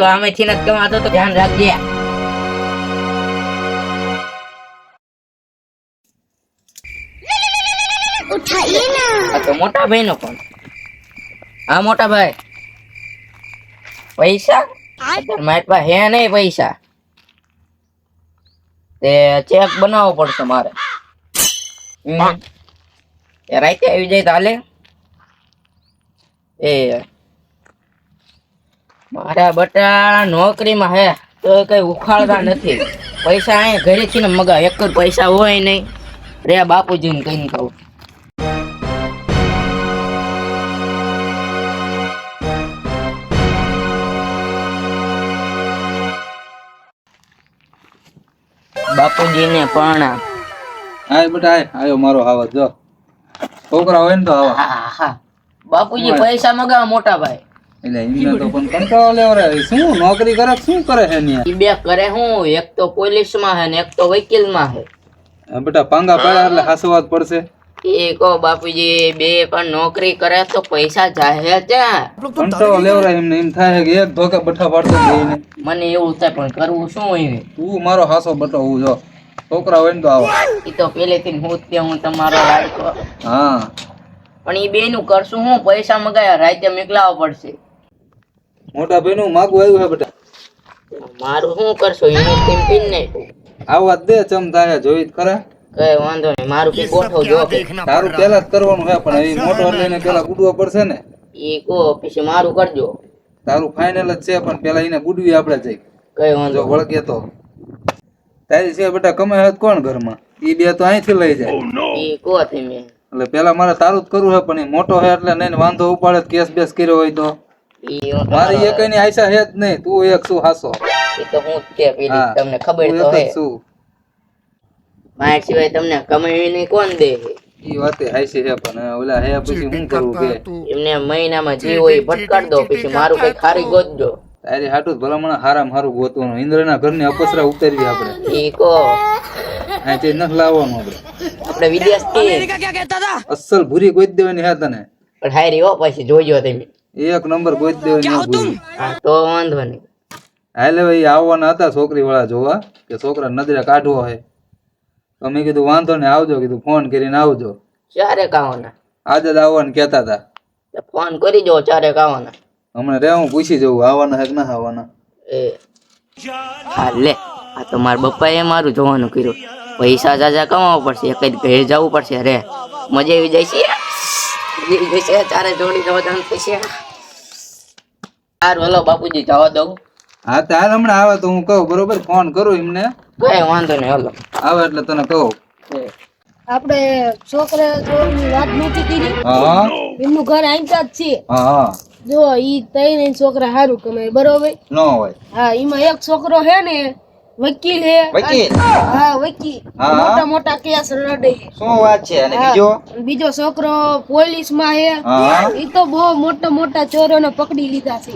તો આમેથી નથી કમાતો તો ધ્યાન રાખજે. આ તો મોટા ભાઈ નો ફોન. હા મોટા ભાઈ, પૈસા મારી પાસે હે નહીં પૈસા. તે ચેક બનાવવો પડશે મારે. રાતે આવી જાય તો હાલે. એ મારા બટા નોકરીમાં હે તો કઈ ઉખાડતા નથી. પૈસા અહીંયા ઘરેથી ને મગા. એક જ પૈસા હોય નહીં. રે બાપુજીને કહીને કહું. બાપુજીને પ્રણામ. હાય બેટા હાય. આયો મારો હાવત જો. છોકરા હોય ને તો આવા. હા હા બાપુજી પૈસા મગાવો મોટા ભાઈ. એટલે એમને તો પણ કંટાળો લેવો રે. શું નોકરી કરે શું કરે છે ને? ઈ બે કરે હું, એક તો પોલીસમાં હે ને એક તો વકીલમાં હે. બેટા પાંગા પાડ્યા એટલે હાસવાત પડશે. એ કહો બાપુજી બે પણ નોકરી કરે તો પૈસા જાહે ત્યાં. કંટાળો લેવો રે. એમને એમ થાય કે એક ધોકે બઠા પાડતો જઈને. મને એવું થાય પણ કરવું શું હોય. તું મારો હાસો બટો હું જો. છોકરા હોય ને તો આવા. ઈ તો પેલેથી હું તમારો લાડકો. હા પણ ઈ બે નું કરશું હું? પૈસા મગાયા રાતે મોકલાવવા પડશે. મોટા ભાઈ નું માગું આવ્યું છે બેટા. મારું શું કરશો? એનું ટીમ્પીન નહીં આવા દે ચમ થાય જોઈ ખરા. કઈ વાંધો નહીં. મારું કઈ ગોઠવ જો. તારું પેલા જ કરવાનું છે પણ એ મોટો લઈને પેલા ગુડવો પડશે ને. ઈ કહો પછી મારું કરજો. તારું ફાઇનલ જ છે પણ પેલા એને ગુડવી આપણે જઈ. કઈ વાંધો જો વળગે તો તારી છે બેટા. કમાય હત કોણ ઘરમાં? ઈ બે તો અહીંથી લઈ જાય. ઈ કહો તમે. એટલે પેલા મારે તારું જ કરવું છે પણ એ મોટો છે એટલે નહીં વાંધો ઉપાડે. કેસ બેસ કર્યો હોય તો મારી એક ની આશા હે જ નહીં. તું એક શું હાસો. ઈ તો હું કે પેલી તમને ખબર તો હે. શું મારા સિવાય તમને કમાવી નહીં કોણ દે? ઈ વાતે હાઈસી છે પણ ઓલા હે પછી શું કરવું કે એમને મહિનામાં જે હોય ભટકાડ દો પછી મારું કઈ ખારી ગોતજો. તારી હાટું ભલામણ હારામ હારું ગોતવાનું. ઇન્દ્રના ઘરની અપસરા ઉતારવી આપણે. ઈ કહો અહીંથી નથી લાવવાનું આપણે. આપણે વિદેશ થી અસલ ભૂરી ગોતી દેવાની હે તને. પણ હારી હો પછી જોજો તમે. એક નંબર ગોતી દેવાની. હા તો વાંધો નહીં. હાલે ભાઈ આવવાના હતા છોકરી વાળા જોવા કે છોકરા નજરે કાઢવો હોય તો મેં કીધું વાંધો ને આવજો. કીધું ફોન કરીને આવજો. ચારે કાવાના આજે જ આવવાનું કેતા હતા. ફોન કરી જો. ચારે કાવાના હમણાં રે હું પૂછી જવું આવવાના હે કે ના આવવાના. એ હા લે. આ તો મારા બપ્પાએ મારું જોવાનું કર્યું. પૈસા જાજા કમાવવા પડશે. એક જ ઘેર જવું પડશે. રે મજા આવી જાય છે. ચારે જોડી જવાનું થશે. સારું હલો બાપુજી જવા દઉં. હા તો હાલ હમણાં આવે તો હું કહું. બરોબર ફોન કરું એમને. કઈ વાંધો નહીં હલો. આવે એટલે તને કહું. આપણે છોકરા જોવાની વાત નથી કરી. હા એમનું ઘર આંકા જ છે. હા જો ઈ ત્રણ છોકરા સારું કમાય બરોબર. ન હોય. હા એમાં એક છોકરો હે ને વકીલ હે. વકીલ? હા વકીલ. મોટા મોટા કેસ લડે. શું વાત છે? અને બીજો છોકરો પોલીસ માં હે. ઈ તો બહુ મોટા મોટા ચોરોને પકડી લીધા છે.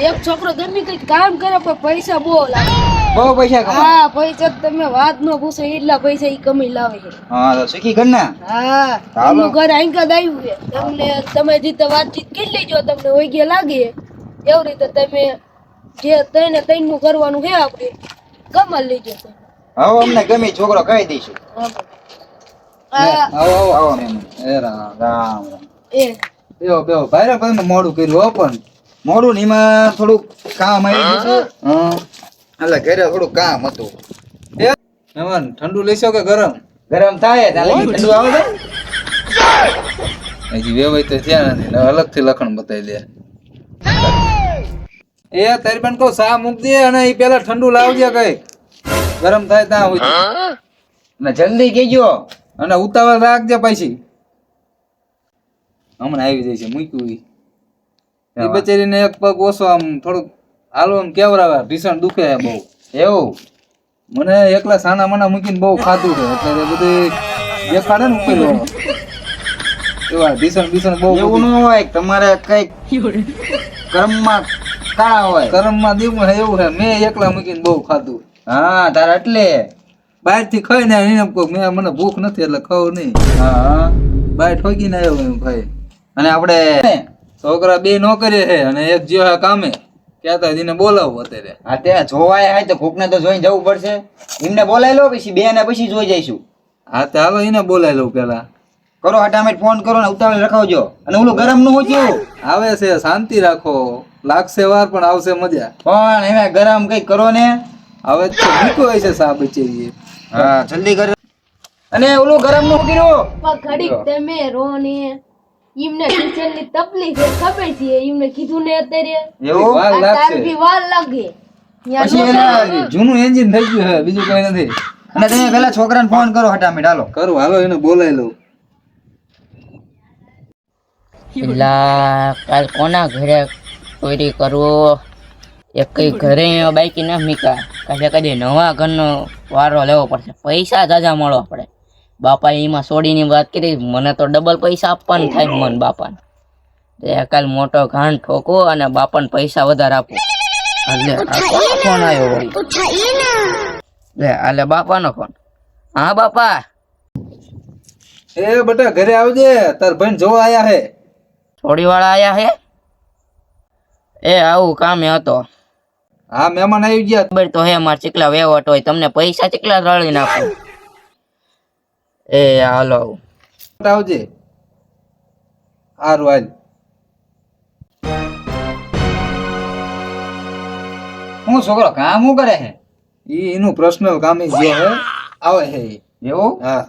એક છોકરો ગમે કઈ કામ કરે પણ પૈસા બહુ લાગે. બહુ પૈસા કમાય. હા પૈસા તમે વાત નો પૂછો એટલા પૈસા ઈ કમાઈ લાવે છે. હા તો શીખી ગણ ના. હા એમનું ઘર આંકા જ આવ્યું છે. તમને તમે રીતે વાતચીત કરી લેજો. તમને વૈગ્ય લાગે એવી રીતે તમે જે તઈને તૈન નું કરવાનું છે આપણે કમાલ લેજો. હવે અમને ગમે છોકરો કહી દઈશું. આવો આવો આવો મેમ. એ રામ રામ. બેહો બેહો. ભાઈ ભાઈ મોડું કર્યું હો પણ મોડું ને એમાં થોડુંક કામ આવી ગયું છે. હા એટલે ઘરે થોડુંક કામ હતું. મહેમાન ઠંડુ લેશો કે ગરમ? ગરમ થાય ઠંડુ આવે છે. હજી વેવાય તો થયા નથી. અલગથી લખણ બતાવી દે. એ તારી બેન કહું સા મૂક દે અને એ પેલા ઠંડુ લાવજે કઈ. ગરમ થાય ત્યાં હોય ને જલ્દી કેજો અને ઉતાવળ રાખજે પાછી. હમણાં આવી જાય છે મૂક્યું. એ બચારીને એક પગ ઓછો આમ થોડુંક હાલો આમ કેવરાવે. ભીષણ દુખે છે બહુ. એવું મને એકલા સાના મના મૂકીને બહુ ખાધું છે એટલે બધું દેખાડે ને ઉકેલો એવા ભીષણ બહુ. એવું ન હોય તમારે કઈક કર્મમાં કાળા હોય. કર્મમાં દેવું છે એવું છે. મેં એકલા મૂકીને બહુ ખાધું. હા તારે એટલે બહાર થી ખાઈ ને એને મેં મને ભૂખ નથી એટલે ખાવ નહીં. હા બહાર ઠોકી ને આવ્યો ભાઈ. અને આપણે છોકરા બે નોકરી છે અને એક જ્યો કામે કહેતા એને બોલાવો અત્યારે. હા તે જોવાય હોય તો કોકને તો જોઈને જવું પડશે. એમને બોલાવી લો પછી બે ને પછી જોઈ જઈશું. હા તે હાલો એને બોલાવી લઉં પેલા. કરો હટામેટ ફોન કરો ને ઉતાવળ રખાવજો. અને ઓલું ગરમ નું હોય આવે છે, શાંતિ રાખો, લાગશે વાર પણ આવશે મજા. પણ એમાં ગરમ કઈ કરો ને. હવે તો ભૂકો હોય છે સાહેબ બચેરી. હા જલ્દી કરો. અને ઓલું ગરમ નું કર્યું. પણ ઘડીક તમે રો ને એમને કિચન ની તકલીફ છે ખબર છે એમને કીધું ને અત્યારે એવું વાર આ લાગશે. તારથી વાર લાગે ન્યા પછી નો એના- લાગે. જૂનું એન્જિન થઈ ગયું છે, બીજું કઈ નથી. અને તમે પેલા છોકરાને ફોન કરો હટામેટ હાલો. કરું, હાલો એને બોલાવી લઉં. પેલા કાલ કોના ઘરે ચોરી કરવો, એક કઈ ઘરે બાઈકી ના મીકા, કાલે કદી નવા ઘરનો વારો લેવો પડશે. પૈસા જાજા મળવા પડે. બાપા એમાં સોડીની વાત કરી, મને તો ડબલ પૈસા આપવાનું થાય મન બાપાને. એ કાલ મોટો ઘાણ ઠોકો અને બાપાને પૈસા વધારે આપો. એટલે આ કોનો ફોન આવ્યો વળી? લે આલે બાપાનો ફોન. હા બાપા. એ બેટા ઘરે આવજે, તાર ભાઈ જોવા આયા હે. થોડી વાળા આયા હે? એ આવું કામે હતો. હા મહેમાન આવી ગયા. ખબર તો હે માર ચીકલા વેવટ હોય, તમને પૈસા ચીકલા રળી નાખું. એ હાલો. આવજે. હારું હાલ. હું છોકરો કામ શું કરે છે? ઈ એનું પર્સનલ કામ ઈ ગયો હે, આવે હે ઈ. એવું? હા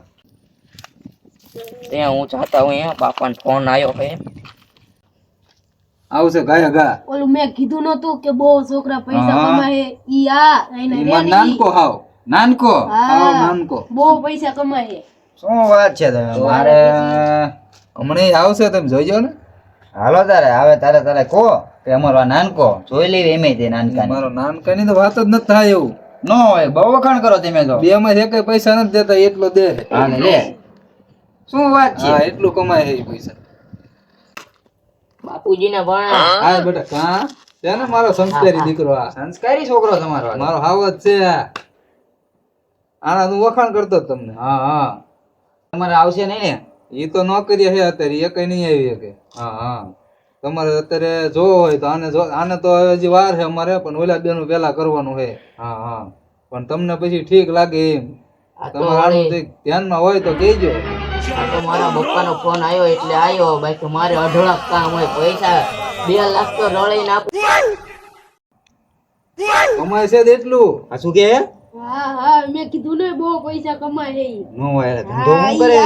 ત્યાં હું જાતા હું અહીંયા બાપાનો ફોન આવ્યો હે. આવશે ગાયા ગા. ઓલું મેં કીધું નતું કે બહુ છોકરા પૈસા હા. કમાય ઈ આ એને ઈ માર રેડી. નાનકો હાવ. નાનકો? હાવ નાનકો. બહુ પૈસા કમાય શું વાત છે તમે? મારે હમણાં ઈ આવશે, તમે જોઈજો ને. હાલો તારે આવે તારે તારે કહો કે અમારો આ નાનકો જોઈ લેવી એમે તે નાનકા મારો નાનકાની તો વાત જ નથી થાય એવું. નો હોય બહુ વખાણ કરો તમે તો. બે માં એકેય પૈસા નથી દેતા, એટલો દે. હા ને લે શું વાત છે? હા એટલું કમાય છે ઈ પૈસા. બાપુજીને ભણા. હા બેટા કા છે ને મારો સંસ્કારી દીકરો. આ સંસ્કારી છોકરો તમારો. મારો હાવત છે આ. આના હું વખાણ કરતો જ તમને. હા હા તમારે આવશે નહીં ને? ઈ તો નોકરી હે અત્યારે, એ કઈ નહીં આવી શકે. હા હા તમારે અત્યારે જોવો હોય તો આને તો હજી વાર છે અમારે, પણ ઓલા બેનું પેલા કરવાનું છે. હા હા પણ તમને પછી ઠીક લાગે એમ. આ તો તમારે આનું કંઈક ધ્યાનમાં હોય તો કહેજો. આ તો મારા પપ્પાનો ફોન આવ્યો એટલે આવ્યો. બાકી મારે અઢળક કામ હોય. પૈસા 2 લાખ તો રળીને આપું. કમાય છે જ એટલું. આ શું કે હા હા મેં કીધું ને બહુ પૈસા કમાય ઈ. નો હોય એટલે ધંધો હા, શું ઈ કરે?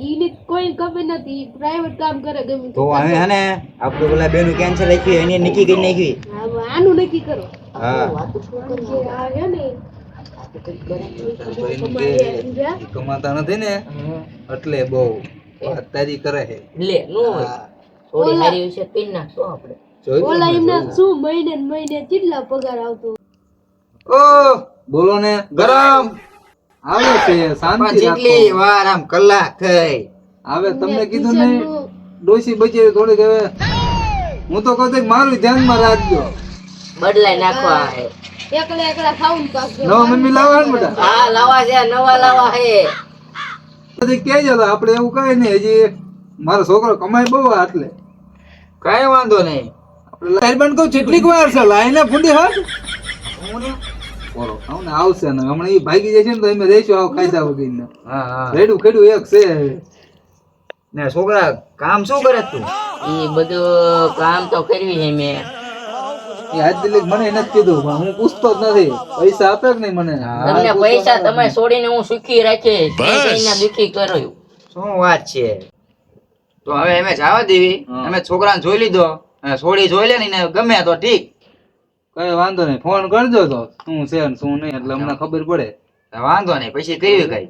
ઈની કોઈ ખબર નથી પ્રાઇવેટ કામ કરે ગમે તે. તો હવે હે ને આપણે પેલા બેનું કેન્સર રાખ્યું એને નક્કી કરી નાખ્યું. હા, હવે આનું નક્કી કરો હા કે આ હે ને ઈ કમાતા નથી ને એટલે બહુ વાત તારી કરે છે. લે નો હોય. થોડી હારી વિશે પીન નાખશો આપણે. જોઈ લો ઓલા ને, એમને જોઈ લો. શું મહિને ને મહિને કેટલા પગાર આવતો ઓ બોલો ને. ગરમ આવે છે, શાંતિ જેટલી રાખો. વાર આમ કલાક થઈ. આવે તમને કીધું ને ડોસી બચી થોડીક. હવે હું તો કહું છું કે મારું ધ્યાનમાં રાખજો. બદલાઈ નાખવા હે. એકલા એકલા ખાવું ને પાછું નવા મમ્મી લાવવા ને બેટા. હા લાવા છે, નવા લાવા હે. બધી કહેજો તો આપણે એવું કઈ નહીં. હજી મારો છોકરો કમાય બહુ આ એટલે કઈ વાંધો નહીં. આપણે લાઈન કહું કેટલીક વાર છે લાઈને ફૂટી હાથ બોલો આવ ને આવશે ને હમણાં ઈ ભાગી જશે ને તો અમે રહીશું આવ ખાઈસા વગીને. હા હા રેડું ખેડું એક છે. ને છોકરા કામ શું કરે તું? ઈ બધું કામ તો કરવી હે મેં. એ આજ દિલ્હી મને નથી કીધું પણ હું પૂછતો જ નથી. પૈસા આપે કે નહીં મને? તમને પૈસા તમે છોડીને હું સુખી રાખીશ. કઈને દુખી કર્યું. શું વાત છે? તો હવે અમે જવા દેવી. હા. અમે છોકરાને જોઈ લીધો અને છોડી જોઈ લે ને ગમે તો ઠીક. કઈ વાંધો નહીં, ફોન કરજો તો શું છે ને શું નહીં એટલે અમને ખબર પડે. વાંધો નહીં પછી કર્યું કઈ.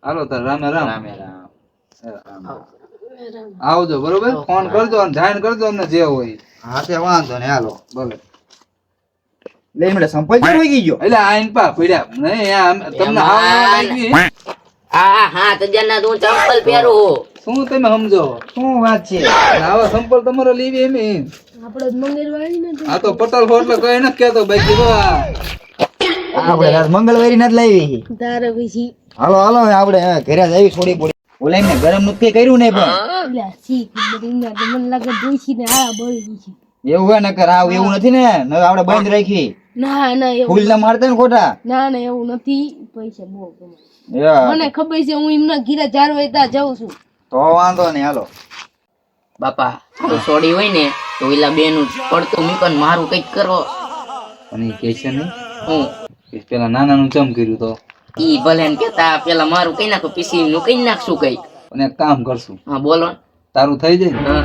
હાલો તાર રામે રામ. રામે રામ. આવજો બરોબર. ફોન કરજો અને જાણ કરજો અમને જે હોય. હા તે વાંધો નહીં હાલો. ભલે. લે મેડે સંપલ તો હોઈ ગયો. એટલે આઈન પા પડ્યા નહીં તમને હાવ ના લાગી. હા 7000 ના તું ચંપલ પહેરું. શું તમે સમજો? શું વાત છે? આવા સંપલ તમારો લેવી એમ એમ. આપણે જ મંગળવારી ને આ તો પટલ હો એટલે કઈ નથી કેતો બાકી તો આપણે આજ મંગળવારી નથી લાવી. તારે પછી હાલો હાલો હવે આપણે ઘરે જઈ થોડી બોડી. ઓલા એમને ગરમ નું કઈ કર્યું નહીં પણ. એટલે શીખ બધી ના મને લાગે જોઈશી ને આ બળી છે એવું હોય ને કર આવ એવું નથી ને નકર આપણે બંધ રાખી ના ના એવું ફૂલ ના મારતા ને ખોટા ના ના એવું નથી પૈસા બહુ કમાય. યાર મને ખબર છે હું એમના ઘીરે ચાર વાગ્યા જાઉં છું. તો વાંધો નહીં હાલો બાપા તો સોડી હોય ને તો એલા બેનું પડતું મીકન મારું કઈક કરો. અને ઈ કહે છે ને હું કે પેલા નાનાનું ચમ કર્યું તો ઈ ભલે ને કેતા પેલા મારું કઈ નાખો પીસી નું કઈ નાખશું કઈ. અને એક કામ કરશું હા બોલો ને. તારું થઈ જાય ને હા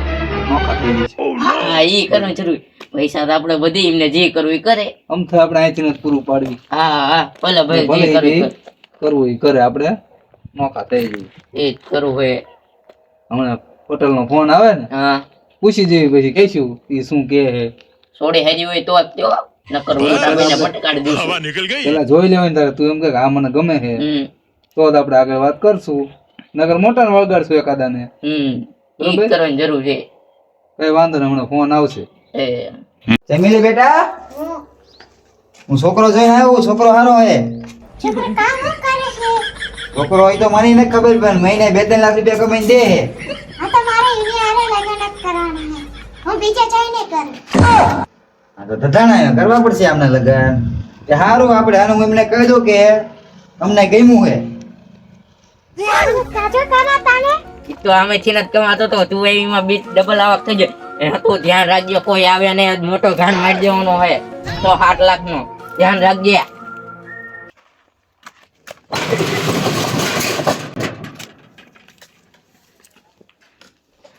નોખા થઈ જશે હા ઈ કરવું જરૂર. પૈસા તો આપણે બધી એમને જે કરવું એ કરે. આમ તો આપણે અહીંથી જ પૂરું પાડવી હા હા ભલે ભાઈ ભલે જે કરવું એ ઈ કરે. કરવું એ કરે આપણે નોખા થઈ જઈએ એ જ કરવું હોય. હમણાં પટેલ નો ફોન આવે ને હા પૂછી જેવી પછી કહીશું એ શું કે હે સોડી હેરી હોય તો જ દ્યો. નકર ઉલટા કોઈને પટકાડી દઈશું. પેલા જોઈ લેવાય ને તારે તું એમ કે આ મને ગમે છે હમ તો જ આપણે આગળ વાત કરશું નગર મોટા ને વળગાડશું એકાદાને હમ ઈ બરોબર. જ કરવાની જરૂર છે. કઈ વાંધો નહીં હમણાં ફોન આવશે એ જમીલી બેટા હું છોકરો જોઈને આવ્યો છોકરો સારો હે છોકરો હોય તો મને નથી ખબર પણ મહિને 2-3 લાખ રૂપિયા કમાઈને દે હે આ તો મારે એની હારે લગ્ન જ કરવાના છે. હું બીજે જઈને કરું. હા તો ધધાણા કરવા પડશે આમને લગન કે સારું આપણે આનું હું એમને કહી દઉં કે અમને ગમ્યું હે કાજો કરા તાને ઈ તો આમેથી જ કમાતો તો તું એમાં બીજ ડબલ આવક થઈ જાય. એ તું ધ્યાન રાખજો કોઈ આવે ને મોટો ઘાણ મારી દેવાનો હોય 107 લાખ નો ધ્યાન રાખજે.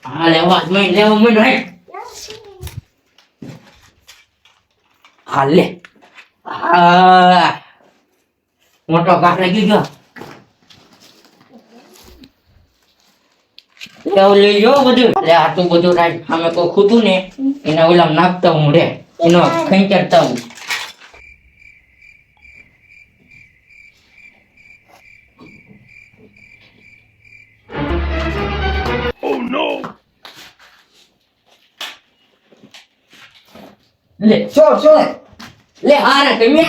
હા લેવા લેવો મને હે હા લે હા મોટો ઘાટ લાગી ગયો. લેવું લઈ જો બધું એટલે આટલું બધું રાખ સામે કોઈ ખૂતું ને એના ઓલા નાખતા હું રે એનો ખેંચાડતા હું. લે છો છો લે હારા તમે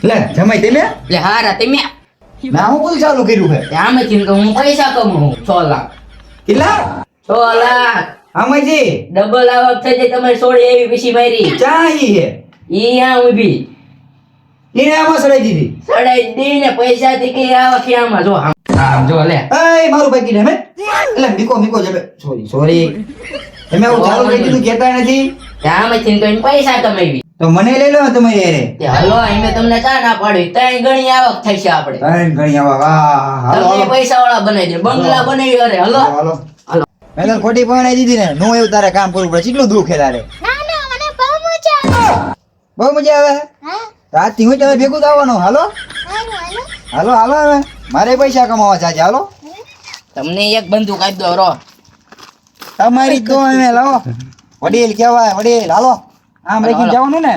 લે જમાઈ તમે લે હારા તમે ના હું બધું ચાલુ કર્યું હે આમાંથી તો હું પૈસા કમાઉં 6 લાખ કેટલા 6 લાખ આમાજી ડબલ આવક થઈ જાય તમારી સોળી એવી પછી મારી ચા ઈ હે ઈ આ ઊભી એને આમાં સડાઈ દીધી સડાઈ દઈ ને પૈસા થી કઈ આવક આમાં જો આમ જો લે એય મારું બાકી ને હે એટલે મીકો જબે સોરી તમે હું ચાલુ કરી દીધું કહેતા નથી આમાંથી કઈ પૈસા કમાવી તો મને લઈ લો તમારી યારે તે હલો અમે તમને ચા ના પાડી 3 ગણી આવક થઈ છે આપણે તારે ઘણી આવા વાહ હાલો તમને હાલો પૈસા વાળા બનાવી દે બંગલા બનાવી અરે હલો હાલો હાલો મેં તને ખોટી પરણાઈ દીધી ને નો એવું તારે કામ કરવું પડે કેટલું દુઃખ હે તારે ના ના મને બહુ મજા આવે. બહુ મજા આવે હા રાતથી હું તમે ભેગું જ આવવાનું હાલો હાલો હાલો હાલો હાલો હવે મારે પૈસા કમાવા છે આજે હાલો તમને એક બંદૂક આપી દો રો તમારી તો અમે લાવો વડીલ કહેવાય વડીલ હાલો આમ હાલો, લઈને હાલો. જવાનું ને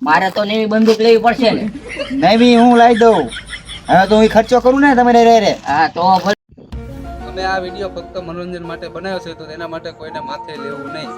મારે તો નવી બંદૂક લેવી પડશે ને નહીં બી હું લાવી દઉં હવે તો હું ખર્ચો કરું ને તમારે રે હા તો ભલે. અમે આ વિડીયો ફક્ત મનોરંજન માટે બનાવ્યો છે તો તેના માટે કોઈને માથે લેવું નહીં.